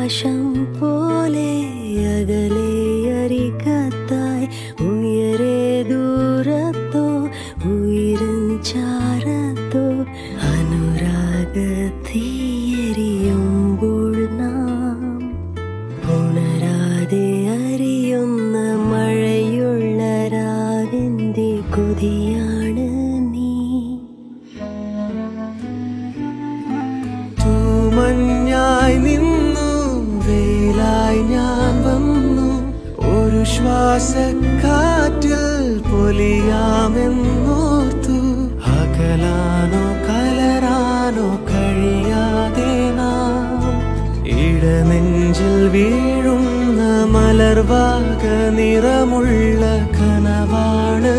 ആകാശം പോലെ അകലെ അരികത്തായി ഉയരെ ദൂരത്തോ ഉയരും ചാരത്തോ അനുരാഗത്തീയരിയുമ്പോൾ നാം ഉണരാതെ അറിയുന്ന മഴയുള്ള രാവിന്റെ കൊതിയാണ് നീ. തൂമഞ്ഞായി നിന്നു വെയിലായി ഞാൻ വന്നു, ഒരു ശ്വാസക്കാറ്റിൽ പൊലിയാമെന്നോർത്തു. അകലാനോ കലരാനോ കഴിയാതെ നാം ഇടനെഞ്ചിൽ വീഴുന്ന മലർവാക നിറമുള്ള കനവാണ്